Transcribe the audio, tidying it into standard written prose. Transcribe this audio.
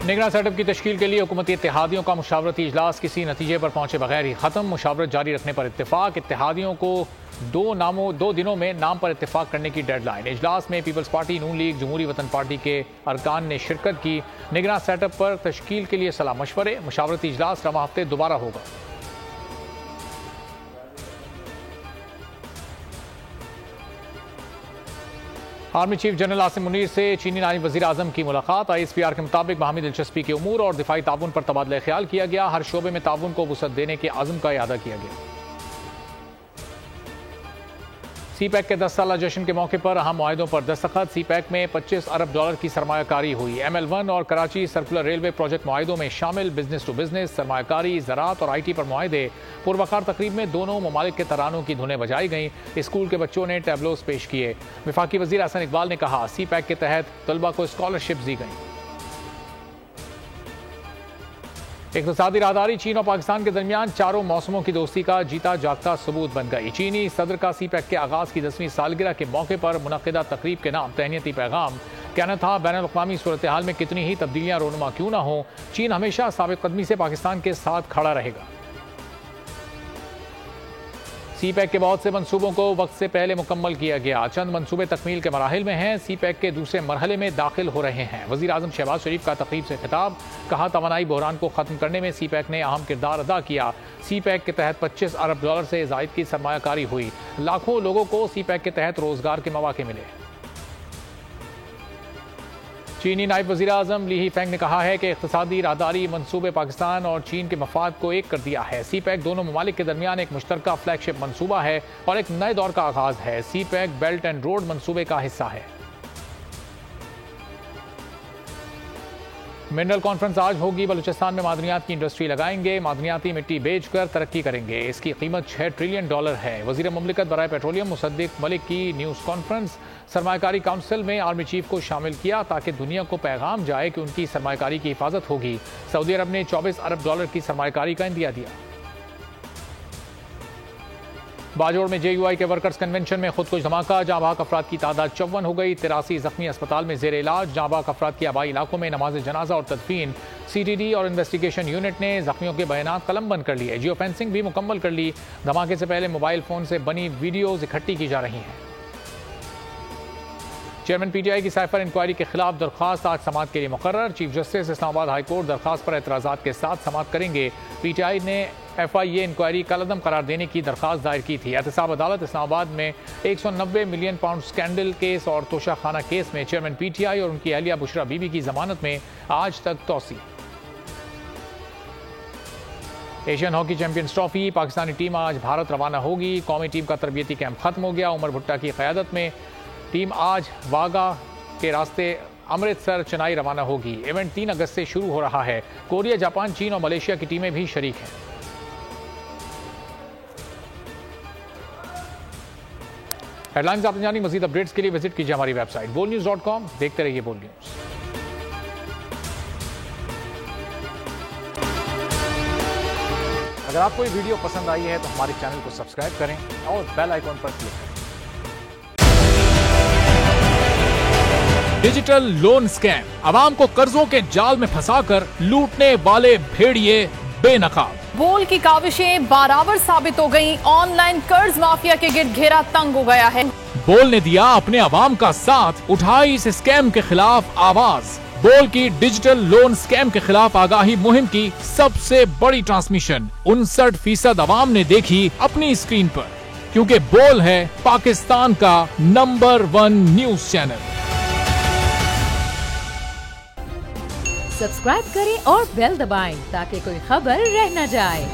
निगरान सेटअप की तश्कील के लिए हुकूमती इत्तेहादियों का मुशावरती इजलास किसी नतीजे पर पहुंचे बगैर ही खत्म। मुशावरत जारी रखने पर इत्तेफाक। इत्तेहादियों को 2 दिनों में नाम पर इत्तेफाक करने की डेडलाइन। इजलास में पीपल्स पार्टी, नून लीग, जमहूरी वतन पार्टी के अरकान ने शिरकत की। निगरान सेटअप पर तश्कील के लिए सलाह मशवरे। मुशावरती इजलास रवां हफ्ते दोबारा होगा। Army chief general Asim Munir से चीनी नायब वज़ीर आज़म की मुलाकात। ISPR के मुताबिक बाहमी दिलचस्पी के उमूर और दिफाई ताउन पर तबादला ख्याल किया गया। हर शोबे में ताउन को वुसअत देने के आज़म का इयादा किया गया। CPEC के 10 साला जश्न के मौके पर अहम मुआहिदों पर दस्तखत। CPEC में $25 अरब की सरमायाकारी हुई। ML1 और कराची सर्कुलर रेलवे प्रोजेक्ट मुआहिदों में शामिल बिजनेस टू बिजनेस, सरमायाकारी, ज़राअत और IT पर मुआहिदे। पुरवकार तकरीब में दोनों ममालिक के तरानों की धुनें बजाई गईं। स्कूल के बच्चों ने टैबलोस पेश किए। वफाकी वज़ीर हसन इकबाल ने कहा, CPEC के तहत तलबा को स्कॉलरशिप दी गई। इक़्तिसादी राहदारी चीन और पाकिस्तान के दरमियान चारों मौसमों की दोस्ती का जीता जागता सबूत बन गई। चीनी सदर का CPEC के आगाज की 10वीं सालगिरह के मौके पर मुनक़िदा तकरीब के नाम तहनीती पैगाम। कहना था, बैनुल-अक़वामी सूरत हाल में कितनी ही तब्दीलियां रोनुमा क्यों ना हो, चीन हमेशा साबित कदमी से पाकिस्तान के साथ खड़ा रहेगा। CPEC के बहुत से मंसूबों को वक्त से पहले मुकम्मल किया गया। चंद मंसूबे तकमील के मराहिल में हैं। CPEC के दूसरे मरहले में दाखिल हो रहे हैं। वज़ीर आज़म शहबाज शरीफ का तकरीब से खिताब। कहा, तवानाई बहरान को ख़त्म करने में CPEC ने अहम किरदार अदा किया। CPEC के तहत $25 अरब से ज़ायद की सरमायाकारी हुई। लाखों लोगों को CPEC के तहत रोजगार के मौके मिले। चीनी नायब वज़ीर आज़म ली फैंग ने कहा है कि इक़्तिसादी राहदारी मंसूबे पाकिस्तान और चीन के मफाद को एक कर दिया है। CPEC दोनों ममालिक के दरमियान एक मुश्तरका फ्लैगशिप मंसूबा है और एक नए दौर का आगाज है। CPEC बेल्ट एंड रोड मंसूबे का हिस्सा है। मिनरल कॉन्फ्रेंस आज होगी। बलूचिस्तान में मादनियात की इंडस्ट्री लगाएंगे। मादनियाती मिट्टी बेचकर तरक्की करेंगे। इसकी कीमत $6 ट्रिलियन है। वज़ीर मुमलिकत बराए पेट्रोलियम मुसद्दिक मलिक की न्यूज़ कॉन्फ्रेंस। सरमायाकारी काउंसिल में आर्मी चीफ को शामिल किया ताकि दुनिया को पैगाम जाए कि उनकी सरमायाकारी की हिफाजत होगी। सऊदी अरब ने $24 अरब की सरमायाकारी का इंदिया दिया। बाजोड़ में JUI के वर्कर्स कन्वेंशन में खुदकुश धमाका। जांबाक अफराद की तादाद 54 हो गई। 83 जख्मी अस्पताल में जेर इलाज। जांबाक अफराद की आबाई इलाकों में नमाज जनाजा और तदफीन। CTD और इन्वेस्टिगेशन यूनिट ने जख्मियों के बयानात कलमबंद कर लिए। जियो फेंसिंग भी मुकम्मल कर ली। धमाके से पहले मोबाइल फोन से बनी वीडियोज इकट्ठी की जा रही हैं। चेयरमैन PTI की साइफर इंक्वायरी के खिलाफ दरख्वास्त आज समाअत के लिए मुकर्रर। Chief justice Islamabad high court दरख्वास्त पर एतराज़ात के साथ समाअत करेंगे। PTI ने FIA इंक्वायरी कलअदम करार देने की दरख्वास्त दायर की थी। एहतसाब अदालत इस्लामाबाद में £190 मिलियन स्कैंडल केस और तोशाखाना केस में चेयरमैन PTI और उनकी अहलिया बुशरा बीबी की जमानत में आज तक तौसी। Asian hockey champions trophy Pakistani team आज भारत रवाना होगी। कौमी टीम का तरबियती कैंप खत्म हो गया। उमर भुट्टा की क़यादत में टीम आज वागा के रास्ते अमृतसर चेन्नई रवाना होगी। इवेंट 3 अगस्त से शुरू हो रहा है। कोरिया, जापान, चीन और मलेशिया की टीमें भी शरीक हैं। हेडलाइंस आपने जानी। मजीद अपडेट्स के लिए विजिट कीजिए हमारी वेबसाइट bolnews.com। देखते रहिए बोल न्यूज। अगर आपको ये वीडियो पसंद आई है तो हमारे चैनल को सब्सक्राइब करें और बेल आइकॉन पर क्लिक करें। डिजिटल लोन स्कैम, आवाम को कर्जों के जाल में फंसाकर लूटने वाले भेड़िए बेनकाब। बोल की काविशें बाराबर साबित हो गईं। ऑनलाइन कर्ज माफिया के गिर्द घेरा तंग हो गया है। बोल ने दिया अपने आवाम का साथ, उठाई इस स्कैम के खिलाफ आवाज। बोल की डिजिटल लोन स्कैम के खिलाफ आगाही मुहिम की सबसे बड़ी ट्रांसमिशन 59% आवाम ने देखी अपनी स्क्रीन पर, क्योंकि बोल है पाकिस्तान का नंबर 1 न्यूज चैनल। सब्सक्राइब करें और बेल दबाएं ताकि कोई खबर रह न जाए।